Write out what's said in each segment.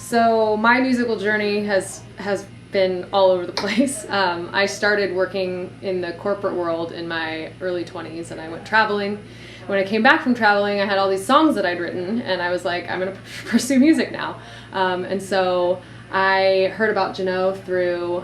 So my musical journey has been all over the place. I started working in the corporate world in my early 20s, and I went traveling. When I came back from traveling, I had all these songs that I'd written, and I was like, I'm going to pursue music now. And so I heard about Jeanot through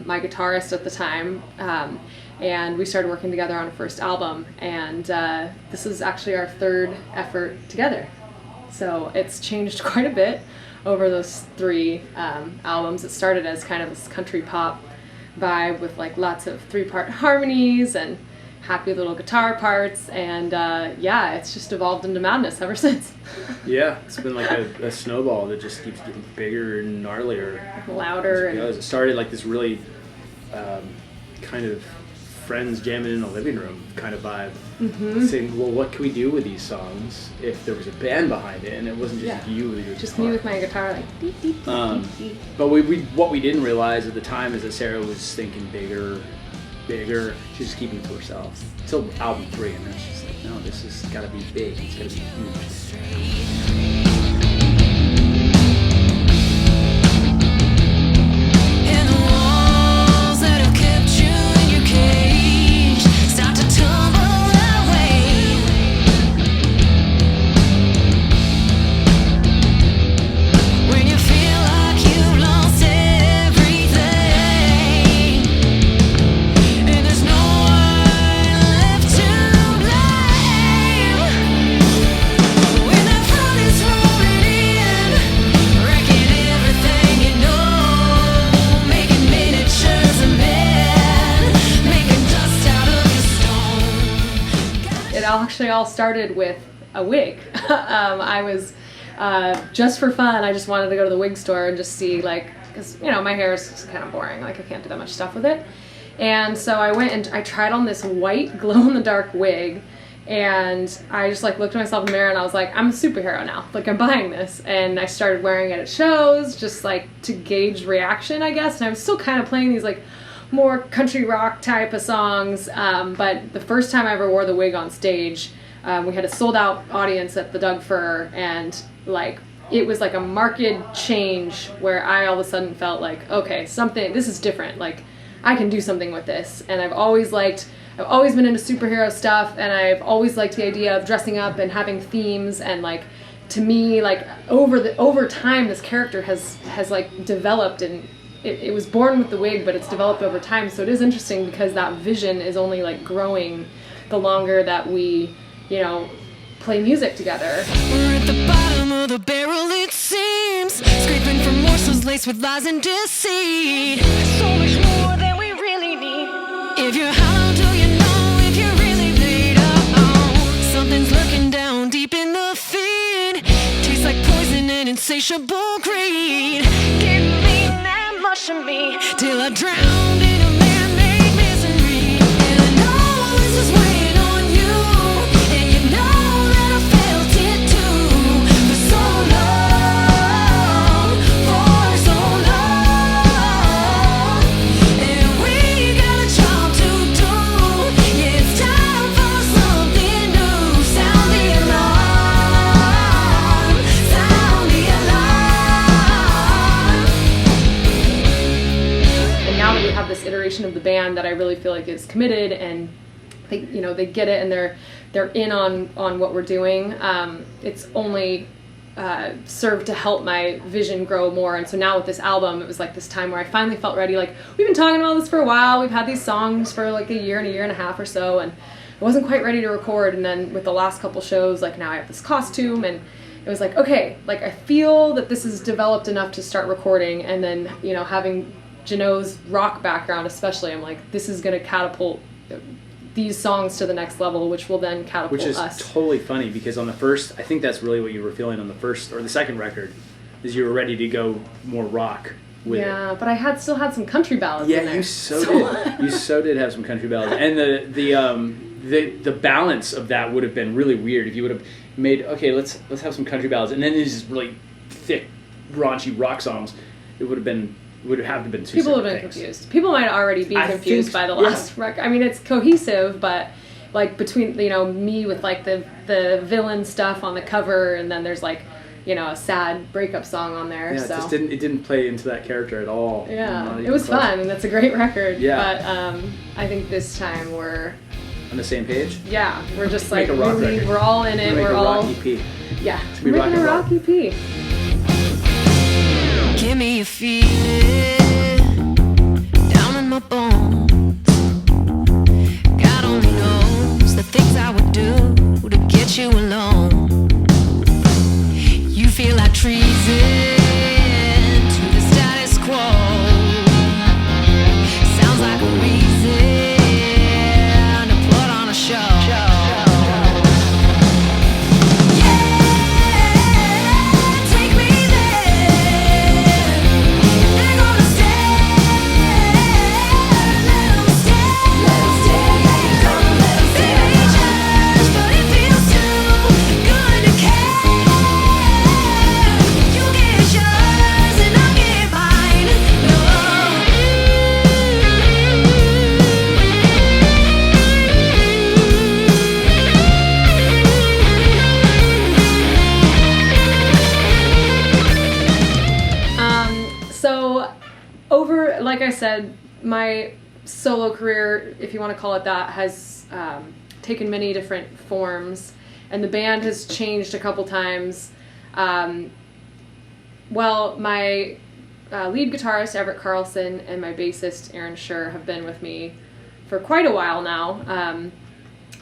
my guitarist at the time, and we started working together on a first album, and this is actually our third effort together. So it's changed quite a bit over those three albums. It started as kind of this country pop vibe with like lots of 3-part harmonies and happy little guitar parts, and yeah, it's just evolved into madness ever since. Yeah, it's been like a snowball that just keeps getting bigger and gnarlier. Louder. It started like this really kind of friends jamming in a living room kind of vibe. Mm-hmm. Saying, well, what can we do with these songs if there was a band behind it and it wasn't just you with your just guitar. Me with my guitar, like deep, deep, deep, deep. But what we didn't realize at the time is that Sarah was thinking bigger. She's just keeping it to herself until album 3, and then she's like, no, this has got to be big. It's got to be huge. Actually all started with a wig. I was just for fun, I just wanted to go to the wig store and just see, like, because my hair is just kind of boring, like I can't do that much stuff with it. And so I went and I tried on this white glow-in-the-dark wig, and I just like looked at myself in the mirror and I was like, I'm a superhero now, like I'm buying this. And I started wearing it at shows just like to gauge reaction, I guess. And I was still kind of playing these like more country rock type of songs, but the first time I ever wore the wig on stage, we had a sold out audience at the Doug Fir, and like it was like a marked change where I all of a sudden felt like, okay, this is different, like I can do something with this. And I've always been into superhero stuff, and I've always liked the idea of dressing up and having themes, and like to me, like over time this character has like developed, and it was born with the wig, but it's developed over time. So it is interesting because that vision is only like growing the longer that we, play music together. We're at the bottom of the barrel, it seems, scraping for morsels laced with lies and deceit. So much more than we really need. If you're hollow, do you know if you're really bleed? Oh, something's lurking down deep in the feed. Tastes like poison and insatiable greed. Give me that much of me till I drown in a man-made misery. And I know this is weighing on you, and you know that I felt it too. For so long, and we got a job to do. Yeah, it's time for something new. Sound the alarm, sound the alarm. And now that we have this iteration of the band that I really feel like is committed, and they get it, and they're in on what we're doing, it's only served to help my vision grow more. And so now with this album, it was like this time where I finally felt ready. Like, we've been talking about this for a while, we've had these songs for like a year and a half or so, and I wasn't quite ready to record. And then with the last couple shows, like now I have this costume, and it was like, okay, like I feel that this is developed enough to start recording. And then having Jeanot's rock background especially, I'm like, this is going to catapult these songs to the next level, which will then catapult us. Which is totally funny, because on the first, I think that's really what you were feeling on the first or the second record, is you were ready to go more rock with it. Yeah, but I still had some country ballads in there. You so did. You so did have some country ballads. And the balance of that would have been really weird if you would have made, okay, let's have some country ballads, and then these really thick, raunchy rock songs. It would have been two People have been things. confused. People might already be confused by the last record. I mean, it's cohesive, but like between me with like the villain stuff on the cover, and then there's like a sad breakup song on there. Yeah, so it didn't play into that character at all. yeah, Not it even was close. fun, and that's a great record. Yeah. But I think this time we're On the same page. we're just Make like a rock really, record. we're all in it. Make We're a all rock EP. yeah, be we're rock making a and roll. rock EP. Give me a feeling down in my bones. God only knows the things I would do to get you alone. You feel like treason to the status quo. Sounds like a reason to put on a show. Take me there. They're gonna stay. Let 'em stay. Gonna let 'em stay. They judge, but it feels too good to care. You get yours and I'll get mine. So over, like I said, my solo career, if you want to call it that, has taken many different forms, and the band has changed a couple times. Well, my lead guitarist, Everett Carlson, and my bassist, Aaron Schur, have been with me for quite a while now.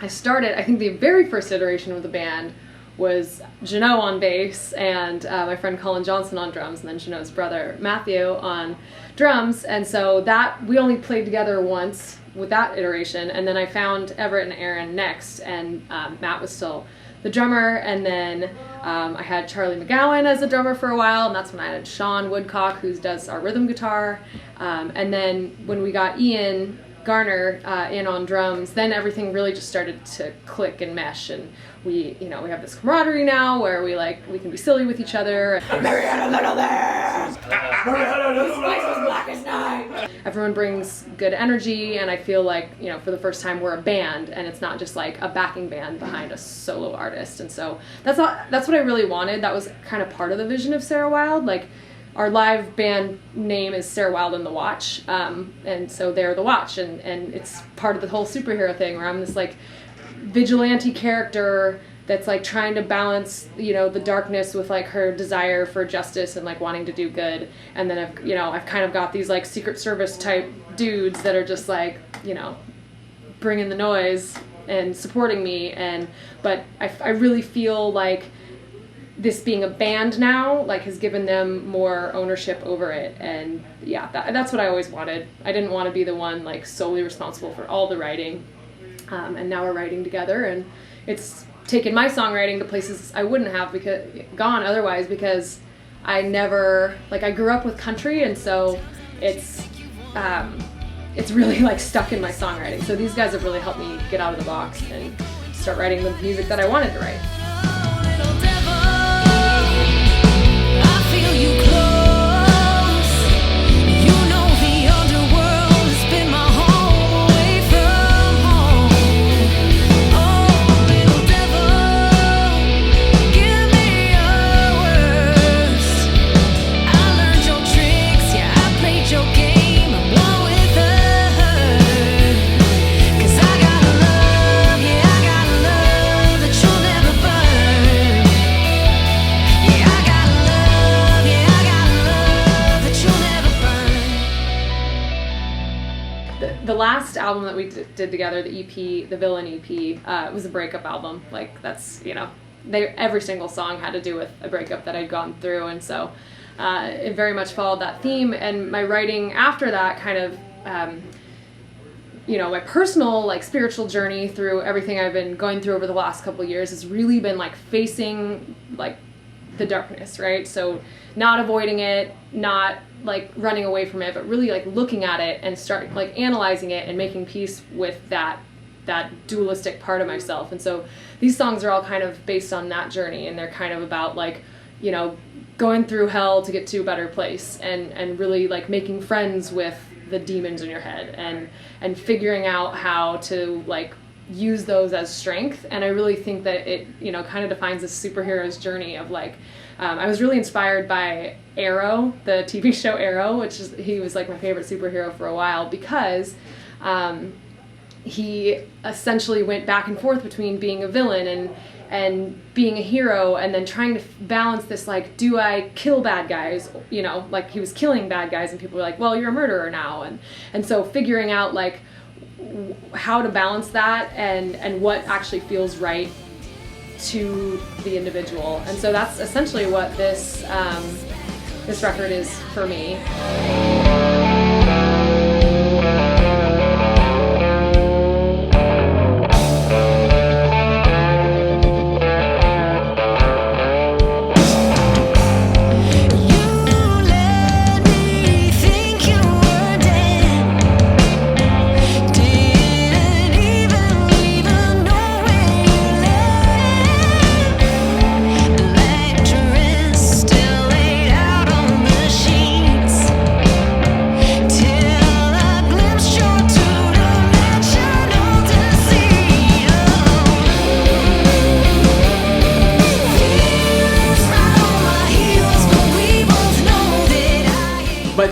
I think the very first iteration of the band was Jeanot on bass and my friend Colin Johnson on drums, and then Jeanot's brother Matthew on drums. And so that we only played together once with that iteration, and then I found Everett and Aaron next, and Matt was still the drummer, and then I had Charlie McGowan as a drummer for a while, and that's when I had Sean Woodcock, who does our rhythm guitar, and then when we got Ian Garner in on drums, then everything really just started to click and mesh, and we have this camaraderie now where we can be silly with each other. Everyone brings good energy, and I feel like, for the first time we're a band, and it's not just like a backing band behind a solo artist. And so that's what I really wanted. That was kind of part of the vision of Sarah Wild. Like, our live band name is Sarah Wild and the Watch, and so they're the Watch, and it's part of the whole superhero thing where I'm this like vigilante character that's like trying to balance the darkness with like her desire for justice and like wanting to do good, and then I've kind of got these like Secret Service type dudes that are just like bringing the noise and supporting me, but I really feel like this being a band now like has given them more ownership over it, and that's what I always wanted. I didn't want to be the one like solely responsible for all the writing, and now we're writing together, and it's taken my songwriting to places I wouldn't have gone otherwise, because I grew up with country, and so it's really like stuck in my songwriting. So these guys have really helped me get out of the box and start writing the music that I wanted to write. Little devil, I feel you close. You know the underworld has been my home away from home. Oh, little devil, give me your worst. I learned your tricks, yeah, I played your game, I'm one with her. 'Cause I got a love, yeah, I got a love that you'll never burn. Yeah, I got a love, yeah, I got a love that you'll never burn. The last album that we did together, the EP, the Villain EP, was a breakup album. Like, that's, every single song had to do with a breakup that I'd gone through, and so it very much followed that theme. And my writing after that kind of, my personal, like, spiritual journey through everything I've been going through over the last couple of years has really been, like, facing, like, the darkness, right? So not avoiding it, not like running away from it, but really like looking at it and start like analyzing it and making peace with that dualistic part of myself. And so these songs are all kind of based on that journey, and they're kind of about like, going through hell to get to a better place, and really like making friends with the demons in your head, and figuring out how to like use those as strength. And I really think that it kind of defines a superhero's journey of like I was really inspired by Arrow, the TV show Arrow, he was like my favorite superhero for a while because he essentially went back and forth between being a villain and being a hero, and then trying to balance this, like, do I kill bad guys? You know, like, he was killing bad guys, and people were like, well, you're a murderer now. And so figuring out, like, how to balance that and what actually feels right to the individual. And so that's essentially what this record is for me.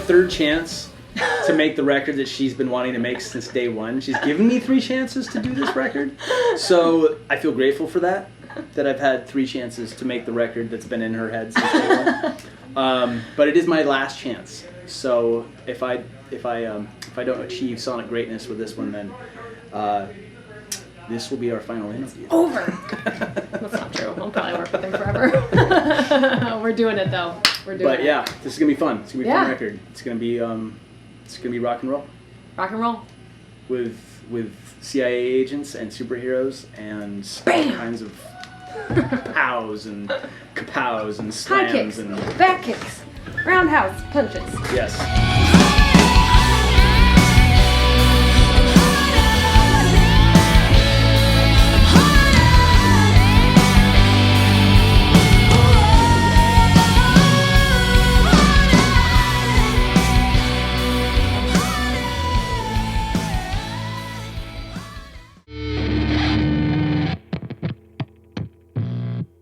Third chance to make the record that she's been wanting to make since day one. She's given me 3 chances to do this record, so I feel grateful for that I've had 3 chances to make the record that's been in her head since day one. But it is my last chance, so if I don't achieve sonic greatness with this one, then this will be our final interview. Over. That's not true. I'll probably work with him forever. We're doing it though. We're doing it. But yeah, this is gonna be fun. It's gonna be a fun record. It's gonna be rock and roll. Rock and roll. With CIA agents and superheroes and Bam! all kinds of pows and kapows and High slams kicks, and back kicks, roundhouse punches. yes.